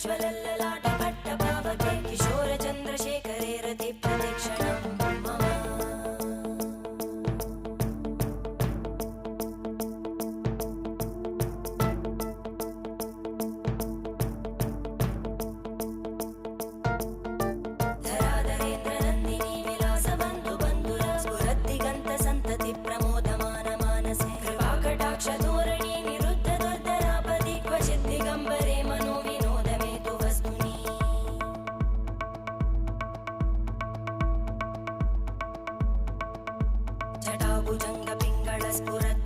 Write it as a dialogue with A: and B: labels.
A: ज्वलल्ललाटपट्टपावके किशोरचन्द्रशेखरे रतिप्रतिक्षणं मम धराधरेन्द्रनन्दिनी विलासबन्धुबन्धुरा स्फुरद्दिगन्तसन्तति प्रमोदमानमानसे कृपाकटाक्षधोरणी निरुद्धदुर्धरापदि क्वचिद्दिगम्बरे मनोविनोदमेतु वस्तुनि जटाभुजङ्गपिङ्गळस्फुरद्